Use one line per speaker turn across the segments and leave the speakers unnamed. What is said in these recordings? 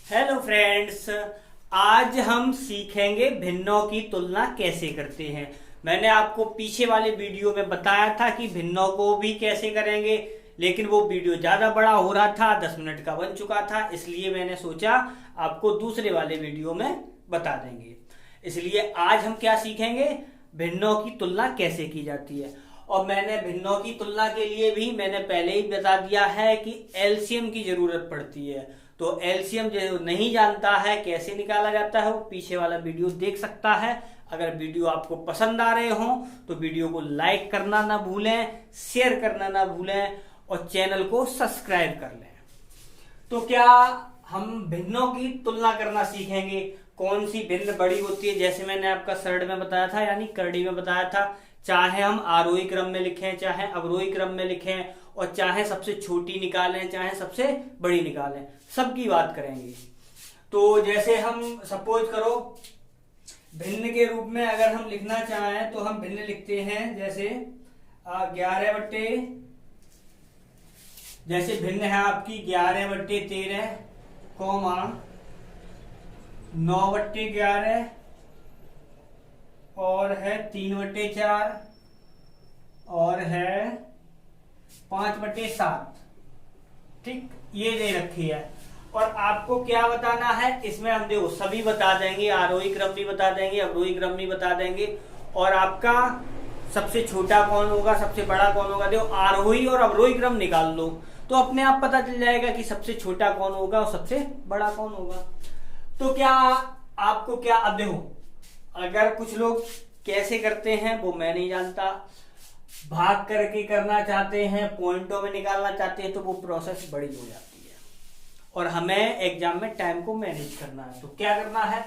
Hello friends, आज हम सीखेंगे भिन्नों की तुलना कैसे करते हैं। मैंने आपको पीछे वाले वीडियो में बताया था कि भिन्नों को भी कैसे करेंगे, लेकिन वो वीडियो ज़्यादा बड़ा हो रहा था, 10 मिनट का बन चुका था, इसलिए मैंने सोचा आपको दूसरे वाले वीडियो में बता देंगे। इसलिए आज हम क्या सीखेंगे, भिन्नों की तुलना कैसे की जाती है। और मैंने भिन्नों की तुलना के लिए भी मैंने पहले ही बता दिया है कि एलसीएम की जरूरत पड़ती है। तो एलसीएम जो नहीं जानता है कैसे निकाला जाता है, वो पीछे वाला वीडियो देख सकता है। अगर वीडियो आपको पसंद आ रहे हो तो वीडियो को लाइक करना ना भूलें, शेयर करना ना भूलें और चैनल को सब्सक्राइब कर लें। तो क्या हम भिन्नों की तुलना करना सीखेंगे। कौन सी भिन्न बड़ी होती है, जैसे मैंने आपका सर्ड में बताया था, यानी करड़ी में बताया था। चाहे हम आरोही क्रम में लिखें, चाहे अवरोही क्रम में लिखें, और चाहे सबसे छोटी निकालें, चाहे सबसे बड़ी निकालें, सबकी बात करेंगे। तो जैसे हम सपोज करो भिन्न के रूप में अगर हम लिखना चाहें तो हम भिन्न लिखते हैं, जैसे 11 जैसे भिन्न है आपकी 11/13, कौमा 9/11 और है 3/4 और है 5/7। ठीक, ये दे रखी है। और आपको क्या बताना है, इसमें हम देखो सभी बता देंगे, आरोही क्रम भी बता देंगे, अवरोही क्रम भी बता देंगे, और आपका सबसे छोटा कौन होगा, सबसे बड़ा कौन होगा। देखो आरोही और अवरोही क्रम निकाल लो तो अपने आप पता चल जाएगा कि सबसे छोटा कौन होगा और सबसे बड़ा कौन होगा। तो क्या आपको क्या, अब देखो अगर कुछ लोग कैसे करते हैं वो मैं नहीं जानता, भाग करके करना चाहते हैं, पॉइंटों में निकालना चाहते हैं, तो वो प्रोसेस बड़ी हो जाती है और हमें एग्जाम में टाइम को मैनेज करना है। तो क्या करना है,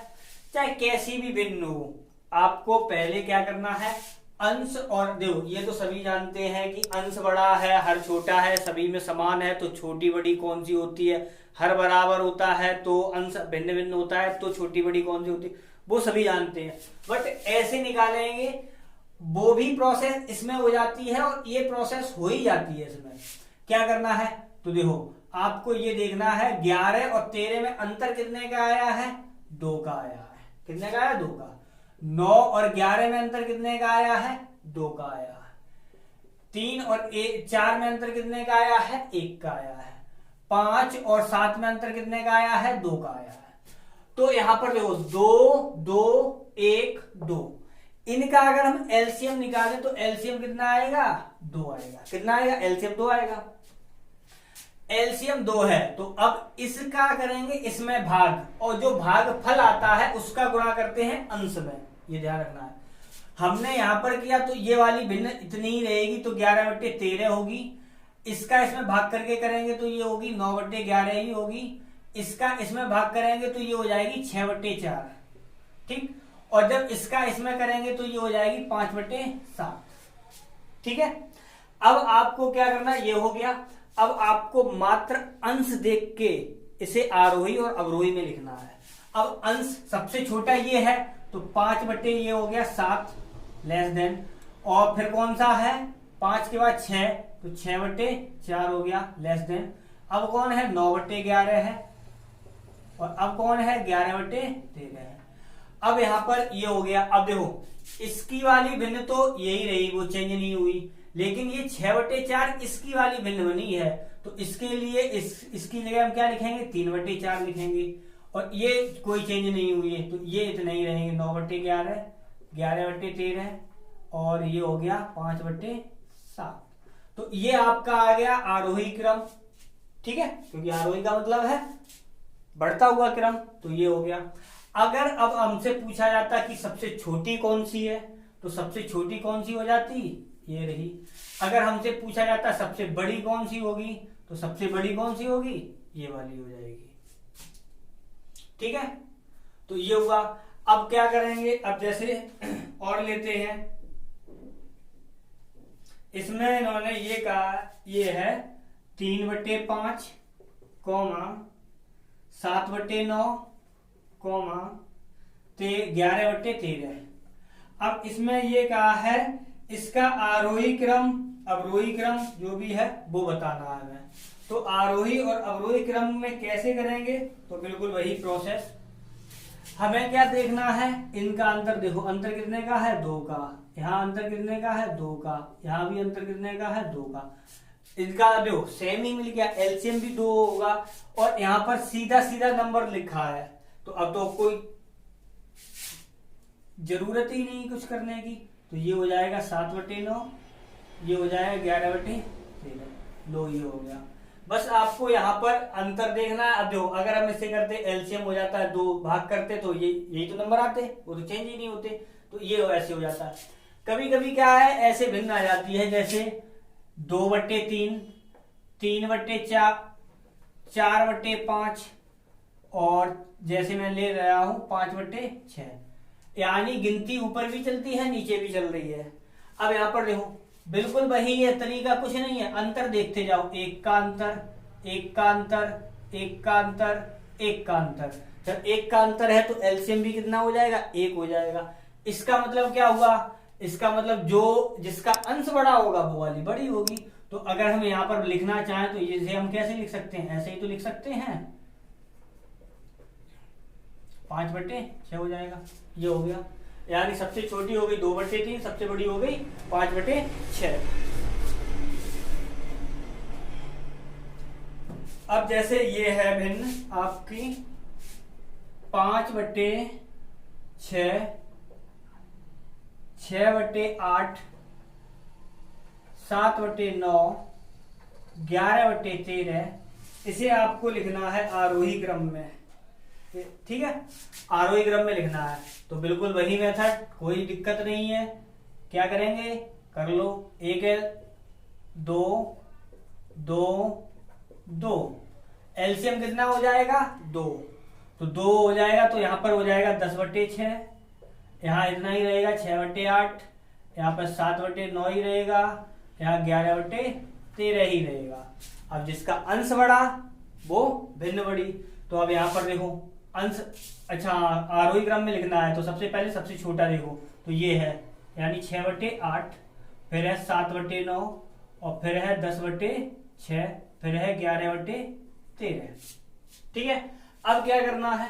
चाहे कैसी भी भिन्न हो, आपको पहले क्या करना है, अंश। और देखो ये तो सभी जानते हैं कि अंश बड़ा है, हर छोटा है, सभी में समान है, तो छोटी बड़ी कौन सी होती है। हर बराबर होता है तो अंश भिन्न भिन्न होता है, तो छोटी बड़ी कौन सी होती है, वो सभी जानते हैं। बट ऐसे निकालेंगे, वो भी प्रोसेस इसमें हो जाती है और ये प्रोसेस हो ही जाती है। इसमें क्या करना है, तो देखो आपको ये देखना है 11 और 13 में अंतर कितने का आया है, 2 का आया है। कितने का आया, 2 का। 9 और 11 में अंतर कितने का आया है, 2 का आया है। 3 और 4 में अंतर कितने का आया है, 1 का आया है। 5 और 7 में अंतर कितने का आया है, 2 का आया है। तो यहां पर देखो 2 2 1 2, इनका अगर हम एलसीएम निकालें तो एलसीएम कितना आएगा, 2 आएगा। कितना आएगा, एलसीएम 2 आएगा। एलसीएम 2 है तो अब इसका करेंगे इसमें भाग, और जो भाग फल आता है उसका गुणा करते हैं अंश में। ये ध्यान रखना है। हमने यहां पर किया तो ये वाली भिन्न इतनी ही रहेगी, तो 11/13 होगी। इसका इसमें भाग करके करेंगे तो ये होगी 9/11 ही होगी। इसका इसमें भाग करेंगे तो ये हो जाएगी 6/4। ठीक, और जब इसका इसमें करेंगे तो ये हो जाएगी 5/7। ठीक है, अब आपको क्या करना, ये हो गया। अब आपको मात्र अंश देख के इसे आरोही और अवरोही में लिखना है। अब अंश सबसे छोटा ये है तो 5 ये हो गया 7 लेस देन, और फिर कौन सा है 5 के बाद 6, तो 6/4 हो गया लेस देन। अब कौन है, 9/11 है, और अब कौन है 11/13 है। अब यहां पर ये हो गया। अब देखो इसकी वाली भिन्न तो यही रही, वो चेंज नहीं हुई, लेकिन ये 6/4 इसकी वाली भिन्न बनी है, तो इसके लिए इसकी जगह हम क्या लिखेंगे, 3/4 लिखेंगे, और ये कोई चेंज नहीं हुई है तो ये इतने ही रहेंगे, 9/11 11/13 और ये हो गया 5/7। तो ये आपका आ गया आरोही क्रम। ठीक है, क्योंकि आरोही का मतलब है बढ़ता हुआ क्रम, तो ये हो गया। अगर अब हमसे पूछा जाता कि सबसे छोटी कौन सी है, तो सबसे छोटी कौन सी हो जाती, ये रही। अगर हमसे पूछा जाता सबसे बड़ी कौन सी होगी, तो सबसे बड़ी कौन सी होगी, ये वाली हो जाएगी। ठीक है, तो ये हुआ। अब क्या करेंगे, अब जैसे और लेते हैं, इसमें इन्होंने ये कहा, ये है 3/5 कौमा 7/9 कौमा 11/13। अब इसमें ये कहा है इसका आरोही क्रम अवरोही क्रम जो भी है वो बताना है हमें। तो आरोही और अवरोही क्रम में कैसे करेंगे, तो बिल्कुल वही प्रोसेस। हमें क्या देखना है, इनका अंतर देखो, अंतर कितने का है 2 का, यहाँ अंतर कितने का है 2 का, यहाँ भी अंतर कितने का है 2 का। इनका देखो सेम ही मिल गया, एलसीएम भी 2 होगा और यहाँ पर सीधा सीधा नंबर लिखा है, तो अब तो कोई जरूरत ही नहीं कुछ करने की। तो ये हो जाएगा 7/9, ये हो जाएगा 11/13, लो ये हो गया। बस आपको यहाँ पर अंतर देखना है। अब देखो अगर हम इससे करते एलसीएम हो जाता है 2 भाग करते तो ये यही तो नंबर आते, वो तो चेंज ही नहीं होते, तो ये ऐसे हो जाता है। कभी कभी क्या है ऐसे भिन्न आ जाती है, जैसे 2/3, 3/4, 4/5 और जैसे मैं ले रहा हूं 5/6, यानी गिनती ऊपर भी चलती है नीचे भी चल रही है। अब यहाँ पर देखो बिल्कुल वही है, तरीका कुछ नहीं है, अंतर देखते जाओ, 1 का अंतर, 1 का अंतर, 1 का अंतर, 1 का अंतर। जब 1 का अंतर है तो एलसीएम भी कितना हो जाएगा 1 हो जाएगा। इसका मतलब क्या हुआ, इसका मतलब जो जिसका अंश बड़ा होगा वो वाली बड़ी होगी। तो अगर हम यहाँ पर लिखना चाहें तो इसे हम कैसे लिख सकते हैं, ऐसे ही तो लिख सकते हैं, 5/6 हो जाएगा, ये हो गया। यानी सबसे छोटी हो गई 2/3, सबसे बड़ी हो गई 5/6। अब जैसे ये है भिन्न आपकी 5/6, 6/8, 7/9, 11/13, इसे आपको लिखना है आरोही क्रम में, ठीक है, आरोही क्रम में लिखना है। तो बिल्कुल वही मेथड, कोई दिक्कत नहीं है। क्या करेंगे, कर लो, 1 है 2, 2, 2, एलसीएम कितना हो जाएगा 2, तो 2 हो जाएगा, तो यहां पर हो जाएगा 10/6, यहाँ इतना ही रहेगा 6/8, यहाँ पर 7/9 ही रहेगा, यहाँ 11/13 ही रहेगा। अब जिसका अंश बड़ा वो भिन्न बड़ी। तो अब यहाँ पर देखो अंश, अच्छा आरोही क्रम में लिखना है तो सबसे पहले सबसे छोटा देखो, तो ये है, यानी 6/8, फिर है 7/9 और फिर है 10/6, फिर है 11/13, ठीक है। अब क्या करना है,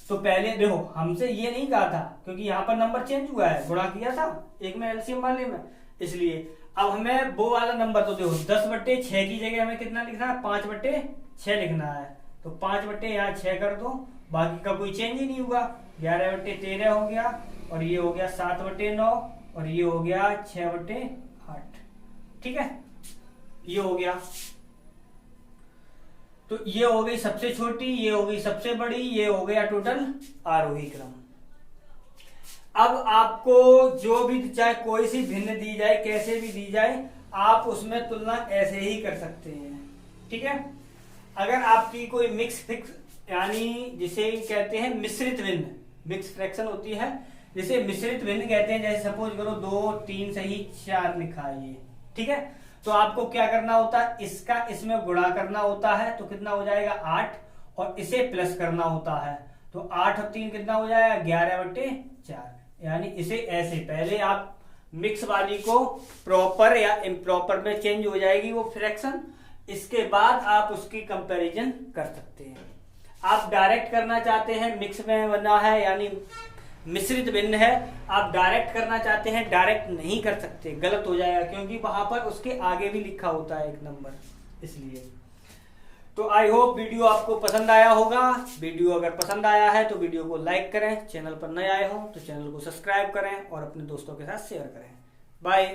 तो पहले देखो हमसे ये नहीं कहा था क्योंकि यहाँ पर नंबर चेंज हुआ है, गुणा किया था एक में एलसीएम वाले में, इसलिए अब हमें वो वाला नंबर, तो देखो 10/6 की जगह हमें कितना लिखना है 5/6 लिखना है। तो 5/6 यहाँ 6 कर दो, बाकी का कोई चेंज ही नहीं हुआ, 11/13 हो गया और ये हो गया 7/9 और ये हो गया 6/8, ठीक है, ये हो गया। तो ये हो गई सबसे छोटी, ये हो गई सबसे बड़ी, ये हो गया टोटल आरोही क्रम। अब आपको जो भी चाहे कोई सी भिन्न दी जाए, कैसे भी दी जाए, आप उसमें तुलना ऐसे ही कर सकते हैं, ठीक है। अगर आपकी कोई मिक्स फिक्स, यानी जिसे कहते हैं मिश्रित भिन्न, मिक्स फ्रैक्शन होती है जिसे मिश्रित भिन्न कहते हैं, जैसे सपोज करो 2, 3 सही 4 लिखा है ये, ठीक है, तो आपको क्या करना होता है, इसका इसमें गुणा करना होता है, तो कितना हो जाएगा 8, और इसे प्लस करना होता है, तो 8 और 3 कितना हो जाएगा 11/4, यानी इसे ऐसे, पहले आप मिक्स वाली को प्रॉपर या इम्प्रॉपर में चेंज हो जाएगी वो फ्रैक्शन, इसके बाद आप उसकी कंपैरिजन कर सकते हैं। आप डायरेक्ट करना चाहते हैं, मिक्स में बना है यानी मिश्रित भिन्न है, आप डायरेक्ट करना चाहते हैं, डायरेक्ट नहीं कर सकते, गलत हो जाएगा, क्योंकि वहां पर उसके आगे भी लिखा होता है एक नंबर, इसलिए। तो आई होप वीडियो आपको पसंद आया होगा। वीडियो अगर पसंद आया है तो वीडियो को लाइक करें, चैनल पर नए आए हो तो चैनल को सब्सक्राइब करें और अपने दोस्तों के साथ शेयर करें। बाय।